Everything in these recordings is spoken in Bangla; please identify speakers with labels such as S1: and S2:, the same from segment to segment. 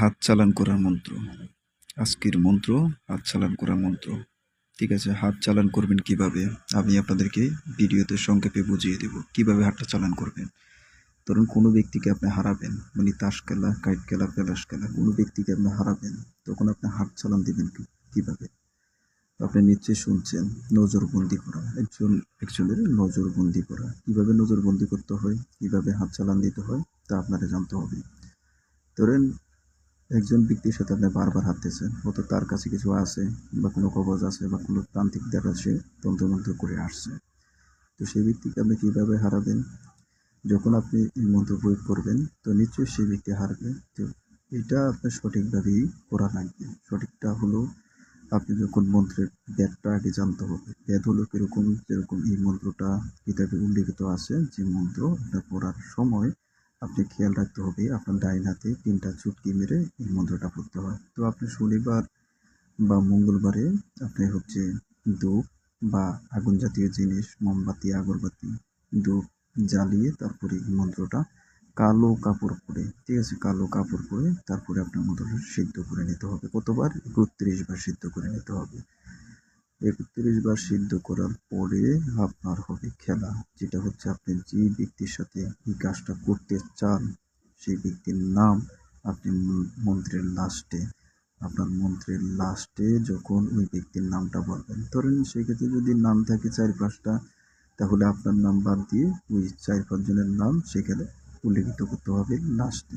S1: হাত চালান করার মন্ত্র। আজকের মন্ত্র হাত চালান করার মন্ত্র। ঠিক আছে, হাত চালান করবেন কিভাবে আমি আপনাদেরকে ভিডিওতে সংক্ষেপে বুঝিয়ে দেব কিভাবে হাতটা চালান করবেন। ধরুন কোনো ব্যক্তিকে আপনি হারাবেন, মানে তাস খেলা, কাইট খেলা, পেলাস খেলা, কোনো ব্যক্তিকে আপনি হারাবেন, তখন আপনি হাত চালান দিবেন কিভাবে। আপনি নিশ্চয়ই শুনছেন নজরবন্দি করা, একজনের নজরবন্দি করা। কিভাবে নজরবন্দি করতে হয়, কিভাবে হাত চালান দিতে হয় তা আপনাকে জানতে হবে। ধরেন একজন ব্যক্তির সাথে আপনি বারবার হাঁটতেছেন, হয়তো তার কাছে কিছু আছে বা কোনো কবজ আছে বা কোনো তান্ত্রিক দ্বারা সে তন্ত্রমন্ত্র করে আসছে। তো সেই ব্যক্তিকে আপনি কীভাবে হারাবেন, যখন আপনি এই মন্ত্র প্রয়োগ করবেন তো নিশ্চয়ই সেই ব্যক্তি হারবে। তো এটা আপনার সঠিকভাবেই করা লাগবে। সঠিকটা হলো আপনি যখন মন্ত্রের বেদটা আগে জানতে হবে। বেদ হলো কীরকম, যেরকম এই মন্ত্রটা কিতাবে উল্লেখিত আছে, যে মন্ত্র আপনার পড়ার সময় আপনি খেয়াল রাখতে হবে আপনার ডাইন হাতে 3টা চুটকি মেরে এই মন্ত্রটা পড়তে হয়। তো আপনি শনিবার বা মঙ্গলবারে আপনি ধূপ বা আগুন জাতীয় জিনিস, মোমবাতি, আগরবাতি, ধূপ জ্বালিয়ে তারপরে এই মন্ত্রটা কালো কাপড় পরে, ঠিক আছে, কালো কাপড় পরে তারপরে আপনার মন্ত্রটা সিদ্ধ করে নিতে হবে। কতবার? 31 বার সিদ্ধ করে নিতে হবে। 31 বার সিদ্ধ করার পরে আপনার হবে খেলা, যেটা হচ্ছে আপনি যে ব্যক্তির সাথে এই কাজটা করতে চান সেই ব্যক্তির নাম আপনি মন্ত্রের লাস্টে যখন ওই ব্যক্তির নামটা বলবেন, ধরেন সেক্ষেত্রে যদি নাম থাকে 4-5টা, তাহলে আপনার নাম বাদ দিয়ে ওই 4-5 জনের নাম সেখানে উল্লেখিত করতে হবে লাস্টে।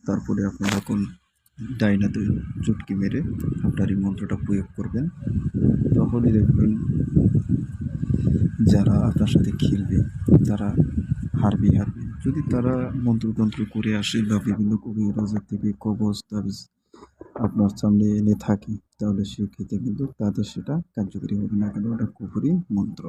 S1: তারপরে আপনি যখন ডাইন হাতে চুটকি মেরে আপনার এই মন্ত্রটা প্রয়োগ করবেন, তখনই দেখবেন যারা আপনার সাথে খেলবে তারা হারবে। যদি তারা মন্ত্রতন্ত্র করে আসে বা বিভিন্ন কবিরাজের থেকে কবজ তাবিজ আপনার সামনে এনে থাকে, তাহলে সেক্ষেত্রে কিন্তু তাদের সেটা কার্যকরী হবে না, কেন ওটা কুফরি মন্ত্র।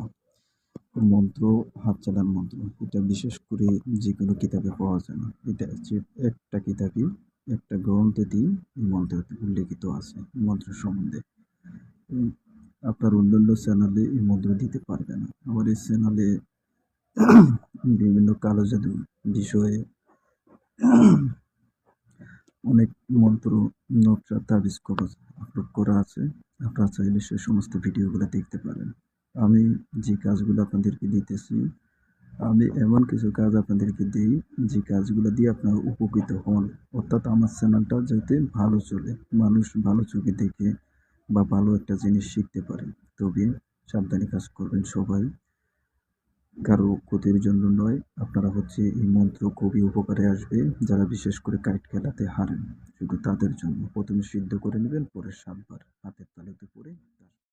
S1: মন্ত্র হাত চালান মন্ত্র, এটা বিশেষ করে যে কোনো কিতাবে পাওয়া যায় না। এটা হচ্ছে একটা কিতাবই, একটা গ্রন্থেতেই এই মন্ত্রটি উল্লেখিত আছে মন্ত্রের সম্বন্ধে। আপনার অন্যান্য চ্যানেলে এই মন্ত্র দিতে পারবে না। আমার এই চ্যানেলে বিভিন্ন কালো জাদু বিষয়ে অনেক মন্ত্র, নকশা, তাবিজ, কবজ আপলোড করা আছে। আপনারা চাইলে সে সমস্ত ভিডিওগুলো দেখতে পারেন। আমি যে কাজগুলো আপনাদেরকে দিতেছি, আমি এমন কিছু কাজ আপনাদেরকে দিই যে কাজগুলো দিয়ে আপনারা উপকৃত হন, অর্থাৎ আমার চ্যানেলটা যাতে ভালো চলে, মানুষ ভালো চোখে দেখে বা ভালো একটা জিনিস শিখতে পারে। তবে সাবধানে কাজ করবেন সবাই, কারো ক্ষতির জন্য নয়। আপনারা এই মন্ত্র খুবই উপকারে আসবে যারা বিশেষ করে কাইট খেলাতে হারেন, শুধু তাদের জন্য। প্রথমে সিদ্ধ করে নেবেন, পরে 7 বার হাতের তালুতে পরে